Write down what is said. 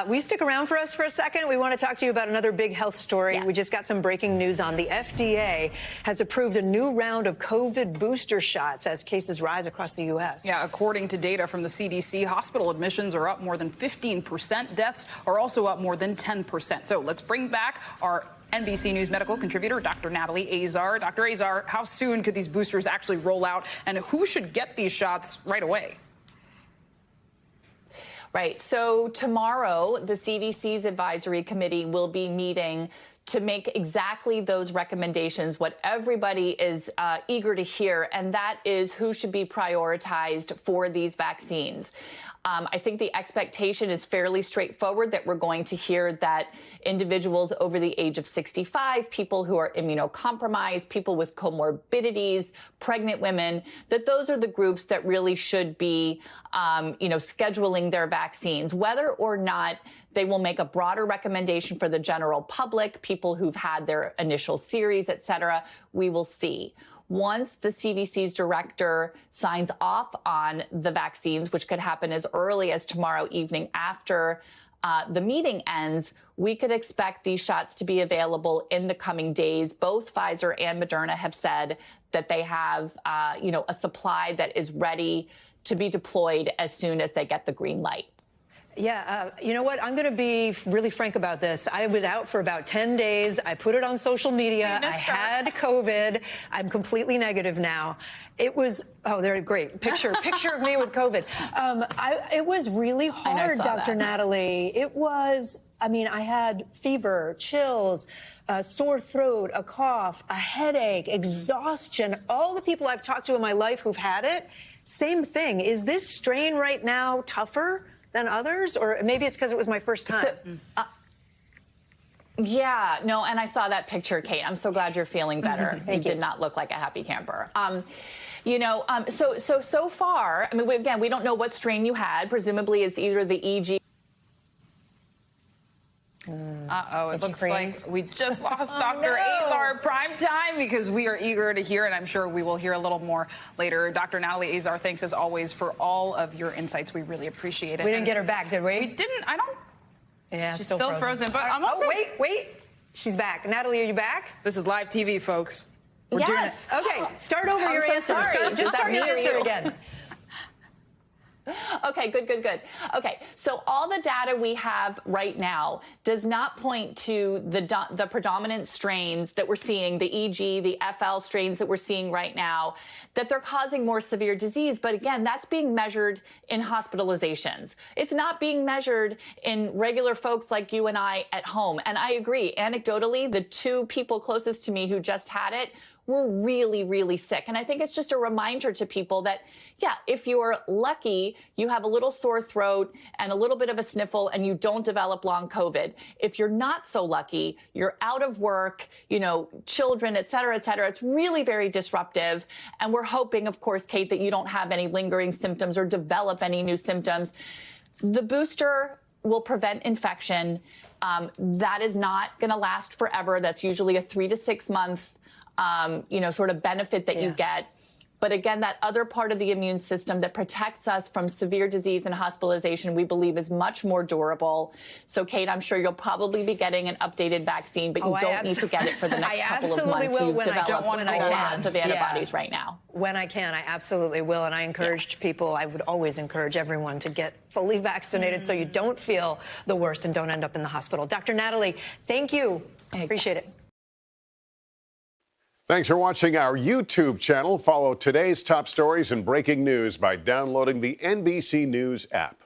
Will you stick around for us for a second? We want to talk to you about another big health story. Yes. We just got some breaking news on the FDA has approved a new round of COVID booster shots as cases rise across the U.S. Yeah, according to data from the CDC, hospital admissions are up more than 15%. Deaths are also up more than 10%. So let's bring back our NBC News medical contributor, Dr. Natalie Azar. Dr. Azar, how soon could these boosters actually roll out, and who should get these shots right away? Right. So tomorrow, the CDC's advisory committee will be meeting to make exactly those recommendations, what everybody is eager to hear, and that is who should be prioritized for these vaccines. I think the expectation is fairly straightforward that we're going to hear that individuals over the age of 65, people who are immunocompromised, people with comorbidities, pregnant women, that those are the groups that really should be, scheduling their vaccines, whether or not they will make a broader recommendation for the general public, people who've had their initial series, et cetera. We will see. Once the CDC's director signs off on the vaccines, which could happen as early as tomorrow evening after the meeting ends, we could expect these shots to be available in the coming days. Both Pfizer and Moderna have said that they have, a supply that is ready to be deployed as soon as they get the green light. Yeah, you know what? I'm going to be really frank about this. I was out for about 10 days. I put it on social media. I had COVID. I'm completely negative now. It was, they're great. Picture of me with COVID. It was really hard, Dr. Natalie. It was, I had fever, chills, a sore throat, a cough, a headache, exhaustion. All the people I've talked to in my life who've had it, same thing. Is this strain right now tougher than others, or maybe it's because it was my first time? Yeah, no, and I saw that picture, Kate. I'm so glad you're feeling better. You did not look like a happy camper. So far, we don't know what strain you had. Presumably, it's either the EG. It looks like we just lost Dr. Azar prime time, because we are eager to hear, and I'm sure we will hear a little more later. Dr. Natalie Azar, thanks as always for all of your insights. We really appreciate it. We didn't get her back, did we? We didn't. I don't. Yeah, she's still frozen. But I'm also. Wait. She's back. Natalie, are you back? This is live TV, folks. We're doing it. Okay, start over your answer. Just start your answer again. Okay, good. Okay, so all the data we have right now does not point to the predominant strains that we're seeing, the EG, the FL strains that we're seeing right now, that they're causing more severe disease. But again, that's being measured in hospitalizations. It's not being measured in regular folks like you and I at home. And I agree, anecdotally, the two people closest to me who just had it were really, really sick. And I think it's just a reminder to people that, if you're lucky, you have a little sore throat and a little bit of a sniffle and you don't develop long COVID. If you're not so lucky, you're out of work, children, et cetera, it's really very disruptive. And we're hoping, of course, Kate, that you don't have any lingering symptoms or develop any new symptoms. The booster will prevent infection. That is not going to last forever. That's usually a 3 to 6 month sort of benefit that you get. But again, that other part of the immune system that protects us from severe disease and hospitalization, we believe is much more durable. So, Kate, I'm sure you'll probably be getting an updated vaccine, but you don't need to get it for the next couple of months. You've developed lots of antibodies right now. When I can, I absolutely will. And I encouraged people, I would always encourage everyone to get fully vaccinated so you don't feel the worst and don't end up in the hospital. Dr. Natalie, thank you. Appreciate it. Thanks for watching our YouTube channel. Follow today's top stories and breaking news by downloading the NBC News app.